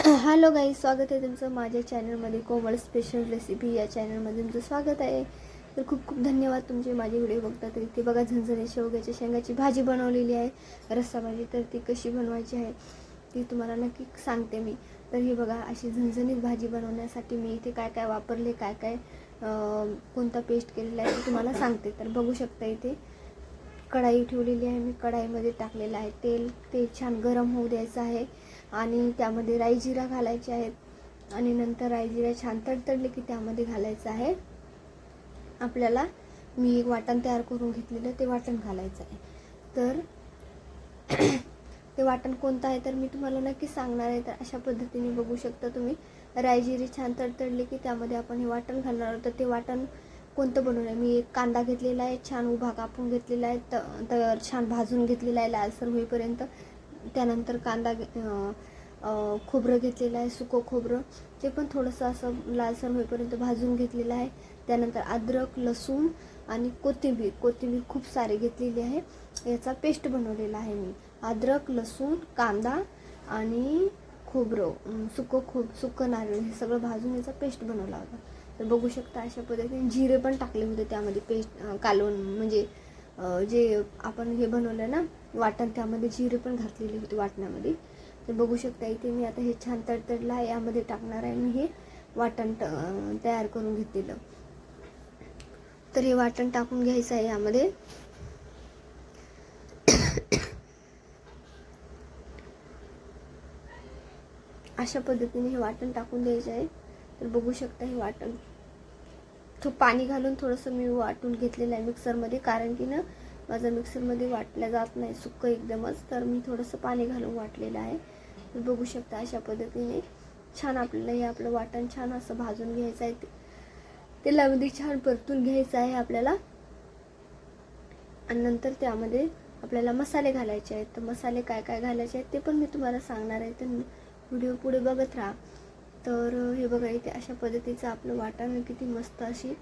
Hello guys, स्वागत आहे तुमचं माझ्या चॅनलमध्ये. कोमल स्पेशल रेसिपी या चॅनलमध्ये तुमचं स्वागत आहे. तर खूप खूप धन्यवाद तुमचे माझे व्हिडिओ बघता. तर इथे बघा झणझणीत शेवग्याच्या शेंगाची भाजी बनवलेली आहे, रस्सा भाजी. तर ती कशी बनवायची आहे ती तुम्हाला नक्की सांगते मी. तर हे बघा, अशी झणझणीत भाजी बनवण्यासाठी मी इथे काय काय वापरले, काय काय कोणता पेस्ट केलेला आहे ते तुम्हाला सांगते. तर बघू शकता, इथे कढाई ठेवलेली आहे मी. कढाईमध्ये टाकलेलं आहे तेल. ते छान गरम होऊ द्यायचं आहे आणि त्यामध्ये राई जिरा घालायचे आहेत. आणि नंतर राई जिरा छान तडतडले की त्यामध्ये घालायचं आहे आपल्याला, मी एक वाटण तयार करून घेतलेलं ते वाटण घालायचं आहे. तर ते वाटण कोणतं आहे तर मी तुम्हाला नक्की सांगणार आहे. तर अशा पद्धतीने बघू शकता तुम्ही, राई जिरे छान तडतडले की त्यामध्ये आपण हे वाटण घालणार आहोत. तर ते वाटण कोणतं बनवलं आहे, मी एक कांदा घेतलेला आहे, छान उभा कापून घेतलेला आहे, तर छान भाजून घेतलेला आहे लालसर होईपर्यंत. त्यानंतर खोबरं घेतलेलं आहे, सुकं खोबरं, ते पण थोडंसं असं लालसर होईपर्यंत भाजून घेतलेलं आहे. त्यानंतर अद्रक, लसूण आणि कोथिंबीर खूप सारी घेतलेली आहे. याचा पेस्ट बनवलेला आहे मी. अद्रक, लसूण, कांदा आणि खोबरं, सुकं नारळ, हे सगळं भाजून याचा पेस्ट बनवला होता. तर बघू शकता अशा पद्धतीने जिरे पण टाकले होते त्यामध्ये, पेस्ट कालवून, म्हणजे जे आपण हे बनवलं ना वाटण, त्यामध्ये जिरे पण घातलेले होते वाटणामध्ये. तर बघू शकता इथे मी आता हे छान तडतडलं आहे, यामध्ये टाकणार आहे मी हे वाटण तयार करून घेतलेलं. तर हे वाटण टाकून घ्यायचं आहे यामध्ये. अशा पद्धतीने हे वाटण टाकून द्यायचं आहे. तर बघू शकता हे वाटण पाणी घालून थोडंसं मी वाटून घेतलेलं आहे मिक्सरमध्ये, कारण की ना माझं मिक्सरमध्ये वाटल्या जात नाही सुक्कं एकदमच, तर मी थोडंसं पाणी घालून वाटलेलं आहे. तर बघू शकता अशा पद्धतीने छान आपल्याला हे आपलं वाटण छान असं भाजून घ्यायचं आहे, तेलामध्ये छान परतून घ्यायचं आहे आपल्याला. आणि नंतर त्यामध्ये आपल्याला मसाले घालायचे आहेत. तर मसाले काय काय घालायचे आहेत ते पण मी तुम्हाला सांगणार आहे, तर व्हिडिओ पुढे बघत राहा. तर हे बघा, इथे अशा पद्धतीचं आपलं वाटण किती मस्त अशी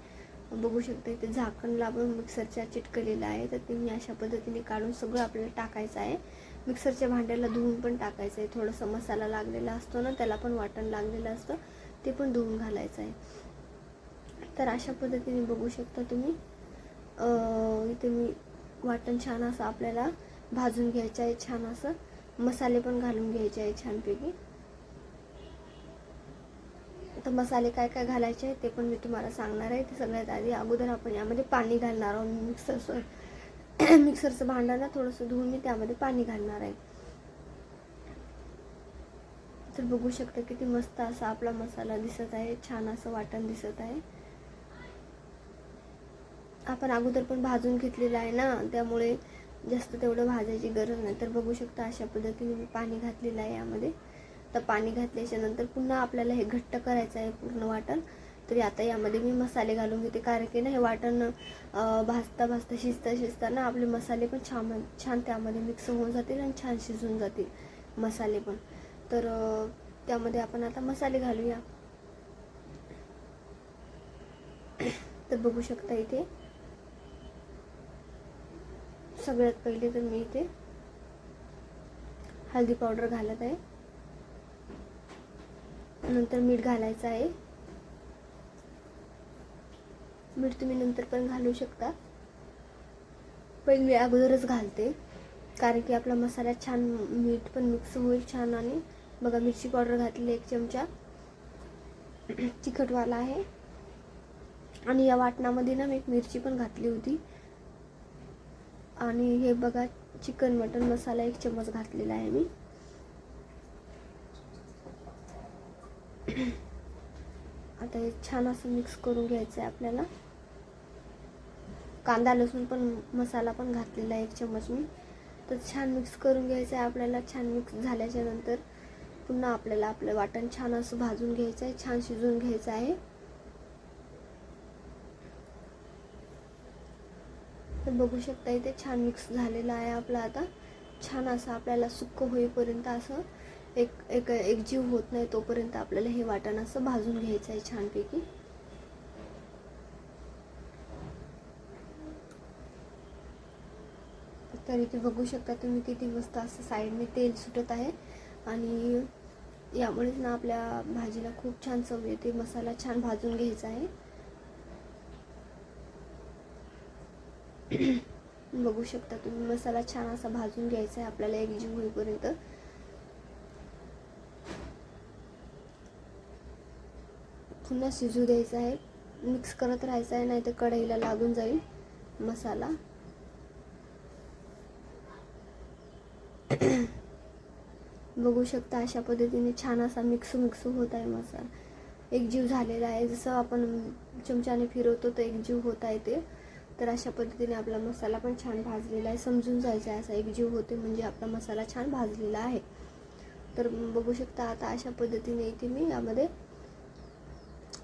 बघू शकता. इथे झाकण लावून मिक्सरच्या चिटकलेलं आहे. तर ते मी अशा पद्धतीने काढून सगळं आपल्याला टाकायचं आहे. मिक्सरच्या भांड्याला धुवून पण टाकायचं आहे. थोडासा मसाला लागलेला असतो ना, त्याला पण वाटण लागलेलं असतं, ते पण धुवून घालायचं आहे. तर अशा पद्धतीने बघू शकता तुम्ही, इथे मी वाटण छान असं आपल्याला भाजून घ्यायचं आहे. छान असं मसाले पण घालून घ्यायचे आहे छानपैकी. तर मसाले काय काय घालायचे आहे ते पण मी तुम्हाला सांगणार आहे. ते सगळ्यात आधी अगोदर आपण यामध्ये पाणी घालणार आहोत. मिक्सरचं भांडं ना थोडंसं धुवून मी त्यामध्ये पाणी घालणार आहे. तर बघू शकता किती मस्त असा आपला मसाला दिसत आहे, छान असं वाटण दिसत आहे. आपण अगोदर पण भाजून घेतलेलं आहे ना, त्यामुळे जास्त तेवढं भाजायची गरज नाही. तर बघू शकता अशा पद्धतीने मी पाणी घातलेलं आहे यामध्ये. तर पाणी घातल्याच्या नंतर पुन्हा आपल्याला हे घट्ट करायचं आहे पूर्ण वाटण. तरी आता यामध्ये मी मसाले घालून घेते, कारण की ना हे वाटण भाजता शिजता ना आपले मसाले पण छान त्यामध्ये मिक्स होऊन जातील आणि छान शिजून जातील मसाले पण. तर त्यामध्ये आपण आता मसाले घालूया. तर बघू शकता इथे सगळ्यात पहिले तर मी इथे हळदी पावडर घालत आहे, नंतर मीठ घालायचं आहे. मीठ तुम्ही नंतर पण घालू शकता, पण मी अगोदरच घालते, कारण की आपला मसाला छान मीठ पण मिक्स होईल छान. आणि बघा, मिरची पावडर घातली 1 चमचा, तिखटवाला आहे. आणि या वाटणामध्ये ना मी एक मिरची पण घातली होती. आणि हे बघा, चिकन मटन मसाला 1 चम्मच घातलेला आहे मी. आता हे छान असं मिक्स करून घ्यायचं आहे आपल्याला. कांदा लसूण पण मसाला पण घातलेला आहे 1 चम्मच मी. तर छान मिक्स करून घ्यायचं आहे आपल्याला. छान मिक्स झाल्याच्या नंतर पुन्हा आपल्याला आपलं वाटण छान असं भाजून घ्यायचं आहे, छान शिजवून घ्यायचं आहे. तर बघू शकता इथे छान मिक्स झालेला आहे आपला. आता छान असं आपल्याला सुक्क होईपर्यंत असं एक जीव होत नाही तोपर्यंत आपल्याला हे वाटण असं भाजून घ्यायचं आहे छानपैकी. तर इथे बघू शकता तुम्ही किती मस्त असं साईडने तेल सुटत आहे. आणि यामुळेच ना आपल्या भाजीला खूप छान चव येते. मसाला छान भाजून घ्यायचा आहे. बघू शकता तुम्ही, मसाला छान असा भाजून घ्यायचा आहे आपल्याला एकजीव होईपर्यंत. पुन्हा शिजू द्यायचं आहे, मिक्स करत राहायचं आहे, नाही तर कढईला लागून जाईल मसाला. बघू शकता अशा पद्धतीने छान असा मिक्स होत आहे मसाला. एकजीव झालेला आहे. जसं आपण चमच्याने फिरवतो तर एकजीव होत आहे ते. तर अशा पद्धतीने आपला मसाला पण छान भाजलेला आहे. समजून जायचं आहे असा एकजीव होते म्हणजे आपला मसाला छान भाजलेला आहे. तर बघू शकता आता अशा पद्धतीने इथे मी यामध्ये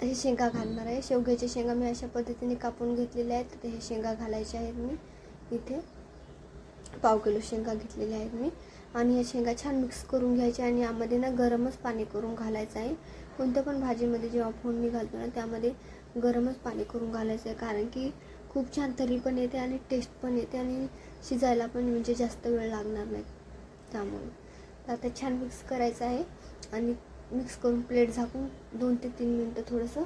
हे शेंगा घालणार आहे. शेवग्याच्या शेंगा मी अशा पद्धतीने कापून घेतलेल्या आहेत. तर हे शेंगा घालायचे आहेत. मी इथे 1/2 किलो शेंगा घेतलेल्या आहेत मी. आणि या शेंगा छान मिक्स करून घ्यायच्या आणि यामध्ये ना गरमच पाणी करून घालायचं आहे. कोणत्या पण भाजीमध्ये जेव्हा फोडणी घालतो ना त्यामध्ये गरमच पाणी करून घालायचं आहे, कारण की खूप छान तरी पण येते आणि टेस्ट पण येते आणि शिजायला पण म्हणजे जास्त वेळ लागणार नाही त्यामुळे. तर आता छान मिक्स करायचं आहे आणि मिक्स करून प्लेट झाकून 2 ते 3 मिनटं थोडंसं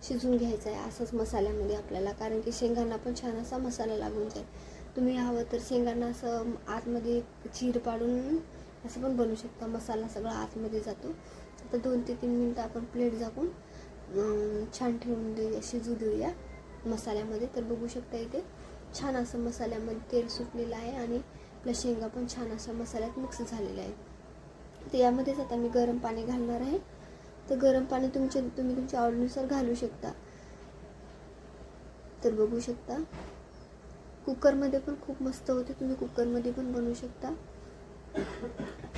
शिजून घ्यायचं आहे असंच मसाल्यामध्ये आपल्याला, कारण की शेंगांना पण छान असा मसाला लागून जाईल. तुम्ही हवं तर शेंगांना असं आतमध्ये चीर पाडून असं पण बनवू शकता, मसाला सगळा आतमध्ये जातो. आता 2 ते 3 मिनटं आपण प्लेट झाकून छान ठेवून शिजू देऊया मसाल्यामध्ये. तर बघू शकता इथे छान असं मसाल्यामध्ये तेल सुटलेलं आहे आणि आपल्या शेंगा पण छान अशा मसाल्यात मिक्स झालेल्या आहे. तर यामध्येच आता मी गरम पाणी घालणार आहे. तर गरम पाणी तुम्ही तुमच्या आवडीनुसार घालू शकता. तर बघू शकता कुकरमध्ये पण खूप मस्त होते, तुम्ही कुकरमध्ये पण बनवू शकता.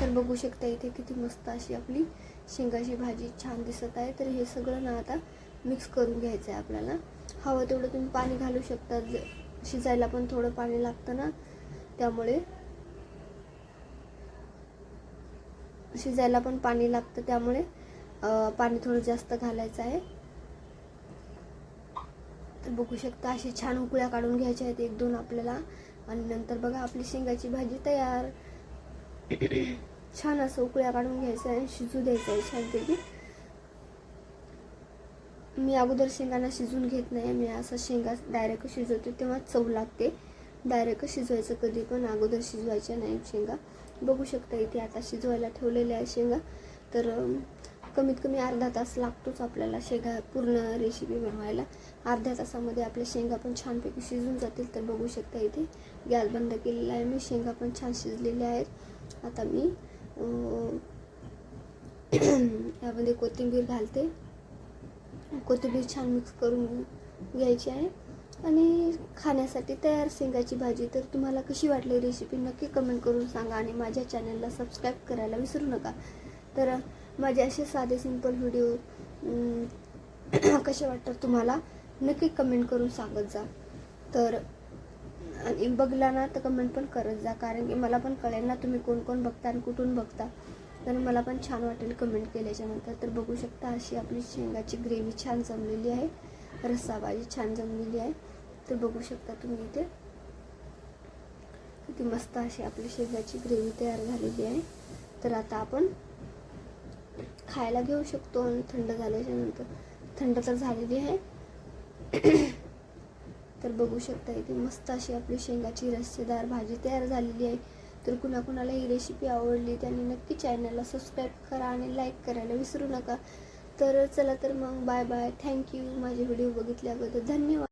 तर बघू शकता इथे किती मस्त अशी आपली शेंगाची भाजी छान दिसत आहे. तर हे सगळं ना आता मिक्स करून घ्यायचं आहे आपल्याला. हवं तेवढं तुम्ही पाणी घालू शकता. शिजायला पण थोडं पाणी लागतं ना, त्यामुळे शिजायला पण पाणी लागतं, त्यामुळे पाणी थोडं जास्त घालायचं आहे. तर बघू शकता अशी छान उकळ्या काढून घ्यायच्या आहेत 1-2 आपल्याला. आणि नंतर बघा आपली शेंगाची भाजी तयार. छान असं उकळ्या काढून घ्यायचं आहे, शिजू द्यायचं आहे छानपैकी. मी अगोदर शेंगांना शिजून घेत नाही, मी असं शेंगा डायरेक्ट शिजवते तेव्हा चव लागते. डायरेक्ट शिजवायचं कधी पण, अगोदर शिजवायच्या नाही शेंगा. बघू शकता इथे आता शिजवायला ठेवलेल्या आहे शेंगा. तर कमीत कमी अर्धा तास लागतोच आपल्याला शेंगा पूर्ण रेसिपी बनवायला. अर्ध्या तासामध्ये आपल्या शेंगा पण छानपैकी शिजून जातील. तर बघू शकता इथे गॅस बंद केलेला आहे मी, शेंगा पण छान शिजलेल्या आहेत. आता मी यामध्ये कोथिंबीर घालते. कोथिंबीर छान मिक्स करून घ्यायची आहे आणि खाण्यासाठी तयार शेंगाची भाजी. तर तुम्हाला कशी वाटली रेसिपी नक्की कमेंट करून सांगा आणि माझ्या चॅनलला सबस्क्राईब करायला विसरू नका. तर माझे असे साधे सिंपल व्हिडिओ कसे वाटतात तुम्हाला नक्की कमेंट करून सांगत जा. तर आणि बघला ना तर कमेंट पण करत जा, कारण की मला पण कळेल ना तुम्ही कोण कोण बघता आणि कुठून बघता. तर मला पण छान वाटेल कमेंट केल्याच्यानंतर. तर बघू शकता अशी आपली शेंगाची ग्रेव्ही छान जमलेली आहे, रस्सा भाजी छान जमलेली आहे. तर बघू शकता तुम्ही इथे किती मस्त अशी आपली शेंगाची ग्रेव्ही तयार झालेली आहे. तर आता आपण खायला घेऊ शकतो आणि थंड झाल्याच्यानंतर. थंड तर झालेली आहे. तर बघू शकता इथे मस्त अशी आपली शेंगाची रस्सेदार भाजी तयार झालेली आहे. तर कुणाकुणाला ही रेसिपी आवडली त्यांनी नक्की चॅनलला सबस्क्राईब करा आणि लाईक करायला विसरू नका. तर चला तर मग बाय बाय. थँक्यू माझे व्हिडिओ बघितल्याबद्दल. धन्यवाद.